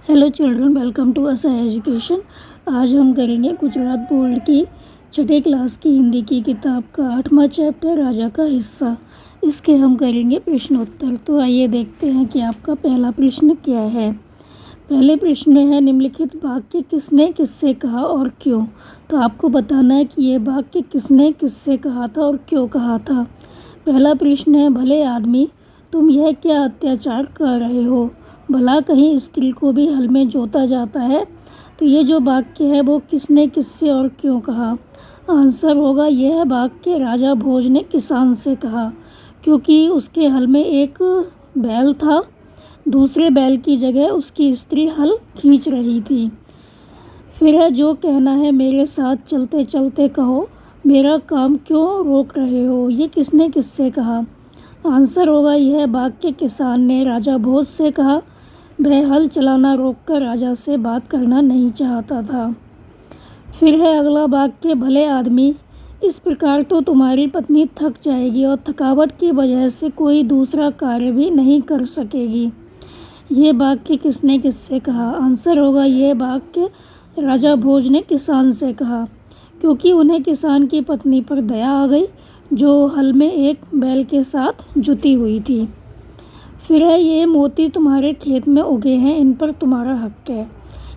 Hello children, welcome to Asai education. आज हम करेंगे गुजरात बोर्ड की छठे क्लास की हिंदी की किताब का 8वां चैप्टर राजा का हिस्सा। इसके हम करेंगे प्रश्नोत्तर। तो आइए देखते हैं कि आपका पहला प्रश्न क्या है। पहले प्रश्न है, निम्नलिखित वाक्य किसने किससे कहा और क्यों। तो आपको बताना है कि ये वाक्य किसने किससे कहा था और क्यों कहा था। पहला प्रश्न है, भले आदमी तुम यह क्या अत्याचार कर रहे हो, भला कहीं स्त्री को भी हल में जोता जाता है। तो ये जो वाक्य है वो किसने किससे और क्यों कहा। आंसर होगा, यह वाक्य राजा भोज ने किसान से कहा, क्योंकि उसके हल में एक बैल था, दूसरे बैल की जगह उसकी स्त्री हल खींच रही थी। फिर है, जो कहना है मेरे साथ चलते चलते कहो, मेरा काम क्यों रोक रहे हो। ये किसने किससे कहा। आंसर होगा, यह वाक्य किसान ने राजा भोज से कहा। वह हल चलाना रोककर राजा से बात करना नहीं चाहता था। फिर है अगला वाक्य, भले आदमी इस प्रकार तो तुम्हारी पत्नी थक जाएगी और थकावट की वजह से कोई दूसरा कार्य भी नहीं कर सकेगी। ये वाक्य किसने किससे कहा। आंसर होगा, यह वाक्य राजा भोज ने किसान से कहा, क्योंकि उन्हें किसान की पत्नी पर दया आ गई, जो हल में एक बैल के साथ जुती हुई थी। फिर है, ये मोती तुम्हारे खेत में उगे हैं, इन पर तुम्हारा हक है।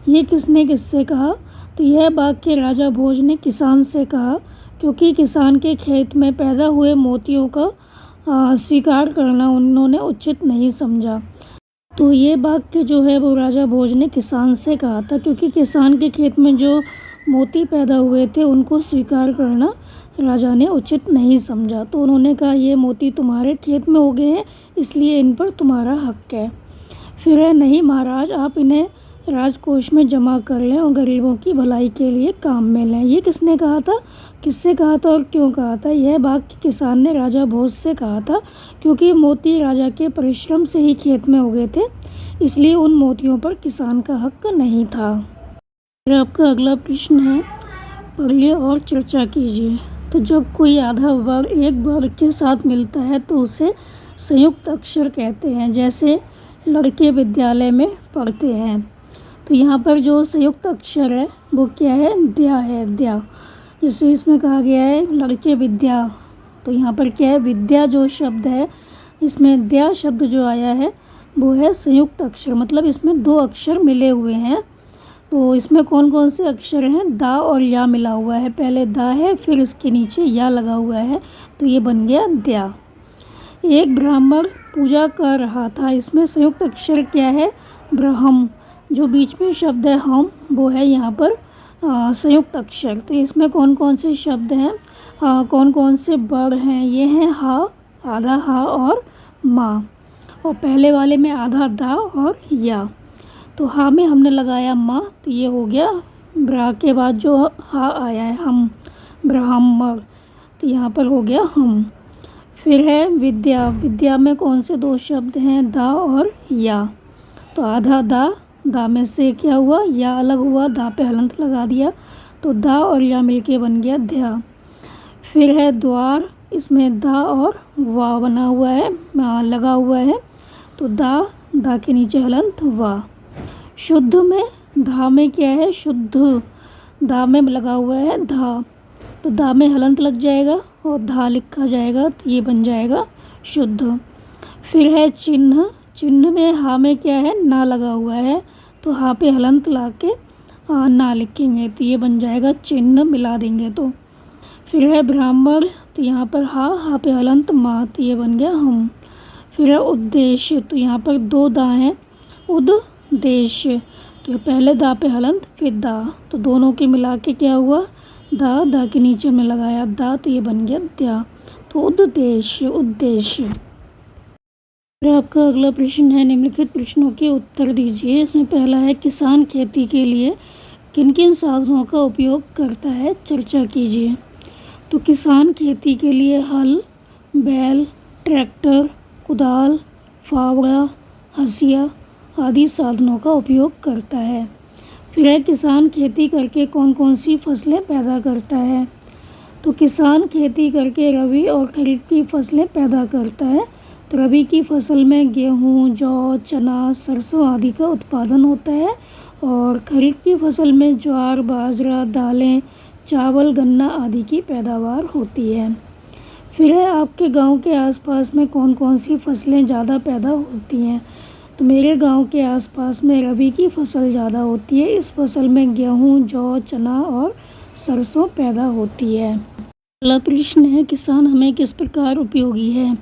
ये किसने किससे कहा। तो यह वाक्य राजा भोज ने किसान से कहा, क्योंकि किसान के खेत में पैदा हुए मोतियों का स्वीकार करना उन्होंने उचित नहीं समझा। तो ये वाक्य जो है वो राजा भोज ने किसान से कहा था, क्योंकि किसान के खेत में जो मोती पैदा हुए थे उनको स्वीकार करना राजा ने उचित नहीं समझा। तो उन्होंने कहा, ये मोती तुम्हारे खेत में उगे हैं, इसलिए इन पर तुम्हारा हक है। फिर है, नहीं महाराज, आप इन्हें राजकोष में जमा कर लें और गरीबों की भलाई के लिए काम में लें। ये किसने कहा था, किससे कहा था और क्यों कहा था। यह वाक्य किसान ने राजा भोज से कहा था, क्योंकि मोती राजा के परिश्रम से ही खेत में उगे थे, इसलिए उन मोतियों पर किसान का हक नहीं था। फिर आपका अगला प्रश्न है, पढ़िए और चर्चा कीजिए। तो जब कोई आधा वर्ग एक वर्ग के साथ मिलता है तो उसे संयुक्त अक्षर कहते हैं। जैसे लड़के विद्यालय में पढ़ते हैं। तो यहाँ पर जो संयुक्त अक्षर है वो क्या है, द्या है, द्या। जैसे इसमें कहा गया है लड़के विद्या, तो यहाँ पर क्या है, विद्या जो शब्द है इसमें द्या शब्द जो आया है वो है संयुक्त अक्षर, मतलब इसमें दो अक्षर मिले हुए हैं। तो इसमें कौन कौन से अक्षर हैं, दा और या मिला हुआ है। पहले दा है, फिर इसके नीचे या लगा हुआ है, तो ये बन गया द्या। एक ब्राह्मण पूजा कर रहा था, इसमें संयुक्त अक्षर क्या है, ब्रह्म। जो बीच में शब्द है हम, वो है यहाँ पर संयुक्त अक्षर। तो इसमें कौन कौन से शब्द हैं, कौन कौन से वर्ण हैं, ये हैं हा, आधा हा और माँ। और पहले वाले में आधा दा और या। तो हा में हमने लगाया माँ, तो ये हो गया ब्रा के बाद जो हा आया है हम, ब्राह्मण, तो यहाँ पर हो गया हम। फिर है विद्या, विद्या में कौन से दो शब्द हैं, दा और या। तो आधा दा, दा में से क्या हुआ, या अलग हुआ, दा पे हलंत लगा दिया, तो दा और या मिलके बन गया ध्या। फिर है द्वार, इसमें दा और वा बना हुआ है, लगा हुआ है, तो दा के नीचे हलंत वा। शुद्ध में धा में क्या है, शुद्ध, दा में लगा हुआ है धा, तो दा में हलंत लग जाएगा और धा लिखा जाएगा, तो ये बन जाएगा शुद्ध। फिर है चिन्ह, चिन्ह में हा में क्या है, ना लगा हुआ है, तो हा पे हलंत ला के ना लिखेंगे, तो ये बन जाएगा चिन्ह, मिला देंगे तो। फिर है ब्राह्मण, तो यहाँ पर हा पे हलंत मा, तो ये बन गया हम। फिर है उद्देश्य, तो यहाँ पर दो दा हैं, उद्देश्य, तो पहले दा पे हलंत फिर दा, तो दोनों के मिला के क्या हुआ, दा के नीचे में लगाया दा, तो ये बन गया द्या। तो उद्देश्य, उद्देश्य। फिर आपका अगला प्रश्न है, निम्नलिखित प्रश्नों के उत्तर दीजिए। इसमें पहला है, किसान खेती के लिए किन किन साधनों का उपयोग करता है, चर्चा कीजिए। तो किसान खेती के लिए हल, बैल, ट्रैक्टर, कुदाल, फावड़ा, हंसिया आदि साधनों का उपयोग करता है। फिर है, किसान खेती करके कौन कौन सी फसलें पैदा करता है। तो किसान खेती करके रबी और खरीफ की फसलें पैदा करता है। तो रबी की फसल में गेहूँ, जौ, चना, सरसों आदि का उत्पादन होता है और खरीफ की फसल में ज्वार, बाजरा, दालें, चावल, गन्ना आदि की पैदावार होती है। फिर है आपके गांव के आसपास में कौन कौन सी फसलें ज़्यादा पैदा होती हैं। तो मेरे गांव के आसपास में रबी की फसल ज़्यादा होती है। इस फसल में गेहूँ, जौ, चना और सरसों पैदा होती है। अगला प्रश्न है, किसान हमें किस प्रकार उपयोगी है।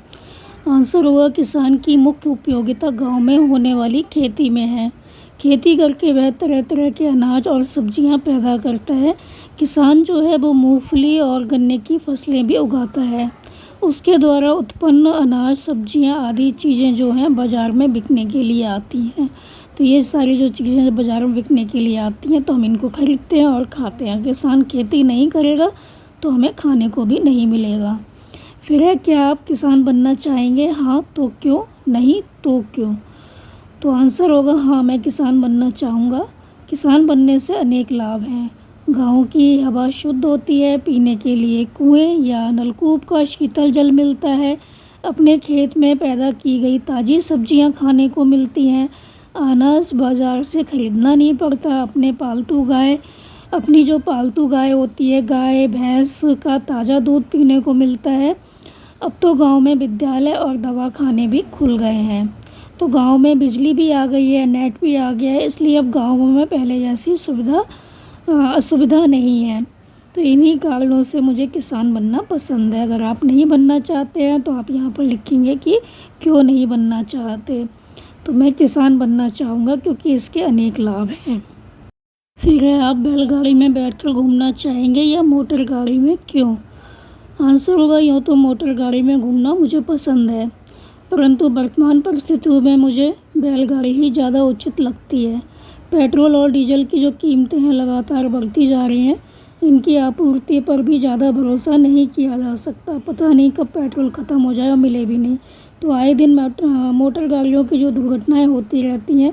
आंसर होगा, किसान की मुख्य उपयोगिता गांव में होने वाली खेती में है। खेती करके वह तरह तरह के अनाज और सब्जियां पैदा करता है। किसान जो है वो मूंगफली और गन्ने की फसलें भी उगाता है। उसके द्वारा उत्पन्न अनाज, सब्जियां आदि चीज़ें जो हैं बाज़ार में बिकने के लिए आती हैं। तो ये सारी जो चीज़ें बाज़ार में बिकने के लिए आती हैं तो हम इनको खरीदते हैं और खाते हैं। किसान खेती नहीं करेगा तो हमें खाने को भी नहीं मिलेगा। फिर है, क्या आप किसान बनना चाहेंगे? हाँ तो क्यों, नहीं तो क्यों। तो आंसर होगा हाँ, मैं किसान बनना चाहूँगा। किसान बनने से अनेक लाभ हैं। गाँव की हवा शुद्ध होती है, पीने के लिए कुएं या नलकूप का शीतल जल मिलता है, अपने खेत में पैदा की गई ताज़ी सब्जियां खाने को मिलती हैं, अनाज बाज़ार से खरीदना नहीं पड़ता, अपनी जो पालतू गाय होती है, गाय भैंस का ताज़ा दूध पीने को मिलता है। अब तो गांव में विद्यालय और दवाखाने भी खुल गए हैं। तो गांव में बिजली भी आ गई है, नेट भी आ गया है, इसलिए अब गाँवों में पहले जैसी असुविधा नहीं है। तो इन्हीं कारणों से मुझे किसान बनना पसंद है। अगर आप नहीं बनना चाहते हैं तो आप यहाँ पर लिखेंगे कि क्यों नहीं बनना चाहते। तो मैं किसान बनना चाहूँगा क्योंकि इसके अनेक लाभ हैं। फिर है, आप बैलगाड़ी में बैठकर घूमना चाहेंगे या मोटर गाड़ी में, क्यों। आंसर होगा, यूँ तो मोटर गाड़ी में घूमना मुझे पसंद है, परंतु वर्तमान परिस्थितियों में मुझे बैलगाड़ी ही ज़्यादा उचित लगती है। पेट्रोल और डीजल की जो कीमतें हैं लगातार बढ़ती जा रही हैं, इनकी आपूर्ति पर भी ज़्यादा भरोसा नहीं किया जा सकता। पता नहीं कब पेट्रोल ख़त्म हो जाए और मिले भी नहीं। तो आए दिन मोटर गाड़ियों की जो दुर्घटनाएं होती रहती हैं,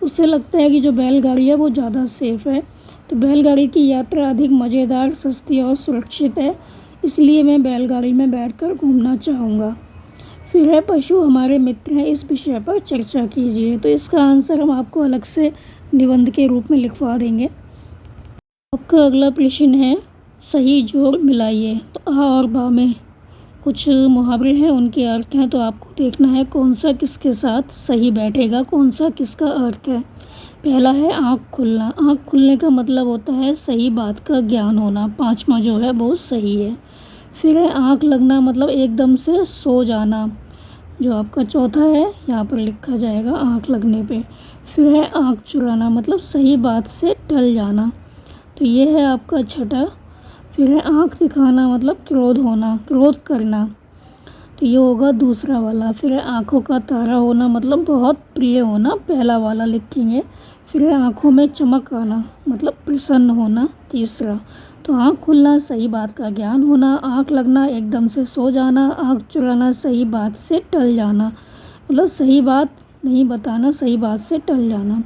उससे लगता है कि जो बैलगाड़ी है वो ज़्यादा सेफ़ है। तो बैलगाड़ी की यात्रा अधिक मज़ेदार, सस्ती और सुरक्षित है, इसलिए मैं बैलगाड़ी में बैठकर घूमना चाहूँगा। फिर है, पशु हमारे मित्र हैं, इस विषय पर चर्चा कीजिए। तो इसका आंसर हम आपको अलग से निबंध के रूप में लिखवा देंगे। आपका अगला प्रश्न है, सही जोड़ मिलाइए। तो आ और बा में कुछ मुहावरे हैं, उनके अर्थ हैं, तो आपको देखना है कौन सा किसके साथ सही बैठेगा, कौन सा किसका अर्थ है। पहला है आँख खुलना। आँख खुलने का मतलब होता है सही बात का ज्ञान होना। पाँचवा जो है वो सही है। फिर है आँख लगना, मतलब एकदम से सो जाना। जो आपका चौथा है यहाँ पर लिखा जाएगा आँख लगने पे। फिर है आँख चुराना, मतलब सही बात से टल जाना। तो ये है आपका छठा। फिर है आँख दिखाना, मतलब क्रोध होना, क्रोध करना। तो ये होगा दूसरा वाला। फिर है आँखों का तारा होना, मतलब बहुत प्रिय होना, पहला वाला लिखेंगे। फिर है आँखों में चमक आना, मतलब प्रसन्न होना, तीसरा। तो आँख खुलना, सही बात का ज्ञान होना। आँख लगना, एकदम से सो जाना। आँख चुराना, सही बात से टल जाना, मतलब सही बात नहीं बताना, सही बात से टल जाना।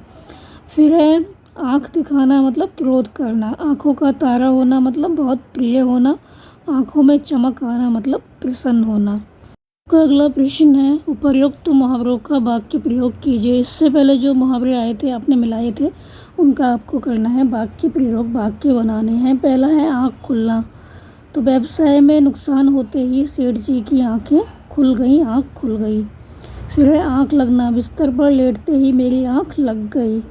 फिर है आँख दिखाना, मतलब क्रोध करना। आँखों का तारा होना, मतलब बहुत प्रिय होना। आँखों में चमक आना, मतलब प्रसन्न होना। का अगला प्रश्न है, उपर्युक्त मुहावरों का वाक्य प्रयोग कीजिए। इससे पहले जो मुहावरे आए थे आपने मिलाए थे, उनका आपको करना है वाक्य प्रयोग, वाक्य बनाने हैं। पहला है आँख खुलना। तो व्यवसाय में नुकसान होते ही सेठ जी की आँखें खुल गई, आँख खुल गई। फिर है आँख लगना, बिस्तर पर लेटते ही मेरी आँख लग गई।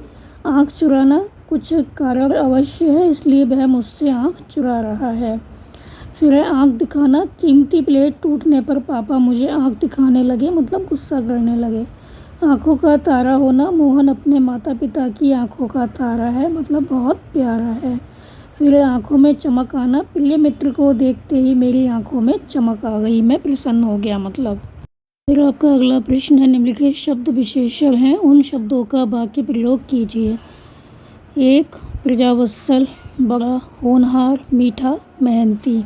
आँख चुराना, कुछ कारण अवश्य है इसलिए वह मुझसे आँख चुरा रहा है। फिर है आँख दिखाना, कीमती प्लेट टूटने पर पापा मुझे आँख दिखाने लगे, मतलब गुस्सा करने लगे। आँखों का तारा होना, मोहन अपने माता पिता की आँखों का तारा है, मतलब बहुत प्यारा है। फिर है आँखों में चमक आना, प्रिय मित्र को देखते ही मेरी आँखों में चमक आ गई, मैं प्रसन्न हो गया, मतलब। फिर आपका अगला प्रश्न है, निम्नलिखित शब्द विशेषण हैं, उन शब्दों का वाक्य प्रयोग कीजिए। 1 प्रजावत्सल, बड़ा, होनहार, मीठा, मेहनती।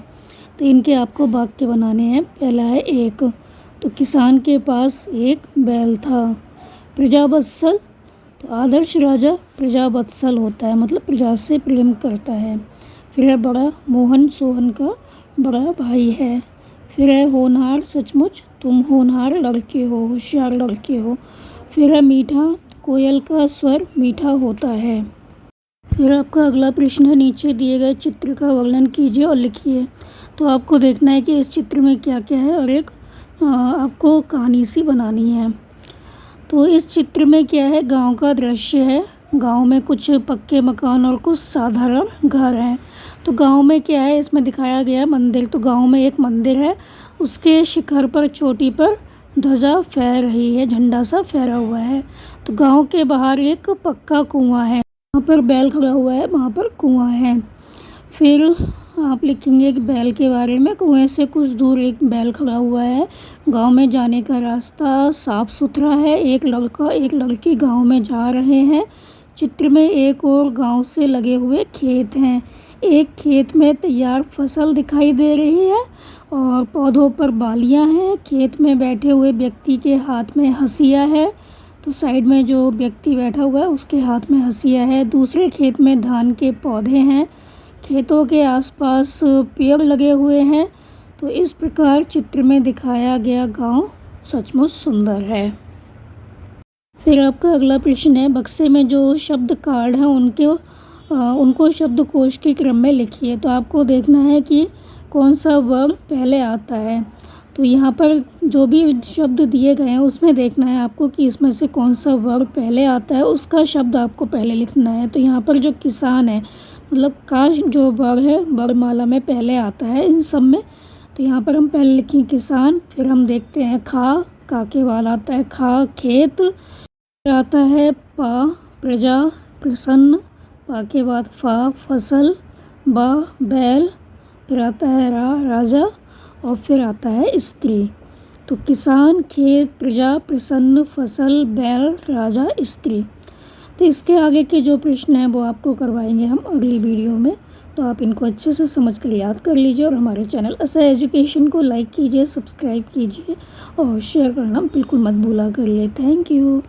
तो इनके आपको वाक्य बनाने हैं। पहला है 1, तो किसान के पास एक बैल था। प्रजावत्सल, तो आदर्श राजा प्रजावत्सल होता है, मतलब प्रजा से प्रेम करता है। फिर है बड़ा, मोहन सोहन का बड़ा भाई है। फिर है होनहार, सचमुच तुम होनहार लड़के हो, होशियार लड़के हो। फिर है मीठा, कोयल का स्वर मीठा होता है। फिर आपका अगला प्रश्न है, नीचे दिए गए चित्र का वर्णन कीजिए और लिखिए। तो आपको देखना है कि इस चित्र में क्या क्या है और एक आपको कहानी सी बनानी है। तो इस चित्र में क्या है, गांव का दृश्य है। गांव में कुछ पक्के मकान और कुछ साधारण घर हैं। तो गांव में क्या है, इसमें दिखाया गया है मंदिर। तो गांव में एक मंदिर है, उसके शिखर पर, चोटी पर ध्वजा फहर रही है, झंडा सा फहरा हुआ है। तो गांव के बाहर एक पक्का कुआं है, वहाँ पर बैल खड़ा हुआ है, वहाँ पर कुआं है। फिर आप लिखेंगे कि बैल के बारे में, कुएं से कुछ दूर एक बैल खड़ा हुआ है। गांव में जाने का रास्ता साफ सुथरा है। एक लड़का एक लड़की गांव में जा रहे हैं। चित्र में एक और गांव से लगे हुए खेत हैं। एक खेत में तैयार फसल दिखाई दे रही है और पौधों पर बालियां हैं। खेत में बैठे हुए व्यक्ति के हाथ में हंसिया है। तो साइड में जो व्यक्ति बैठा हुआ है उसके हाथ में हंसिया है। दूसरे खेत में धान के पौधे हैं। खेतों के आसपास पेड़ लगे हुए हैं। तो इस प्रकार चित्र में दिखाया गया गांव सचमुच सुंदर है। फिर आपका अगला प्रश्न है, बक्से में जो शब्द कार्ड हैं उनको शब्दकोश के क्रम में लिखिए। तो आपको देखना है कि कौन सा वर्ड पहले आता है। तो यहाँ पर जो भी शब्द दिए गए हैं उसमें देखना है आपको कि इसमें से कौन सा वर्ड पहले आता है, उसका शब्द आपको पहले लिखना है। तो यहाँ पर जो किसान है, मतलब का जो वर्ड है वर्णमाला में पहले आता है इन सब में। तो यहाँ पर हम पहले लिखें किसान। फिर हम देखते हैं का के बाद आता है खा, खेत। फिर आता है पा, प्रजा, प्रसन्न। पा के बाद फा, फसल। बा, बैल। फिर आता है राजा और फिर आता है स्त्री। तो किसान, खेत, प्रजा, प्रसन्न, फसल, बैल, राजा, स्त्री। तो इसके आगे के जो प्रश्न हैं वो आपको करवाएंगे हम अगली वीडियो में। तो आप इनको अच्छे से समझ कर याद कर लीजिए और हमारे चैनल ऐसा एजुकेशन को लाइक कीजिए, सब्सक्राइब कीजिए और शेयर करना बिल्कुल मत भूला करिए। Thank you.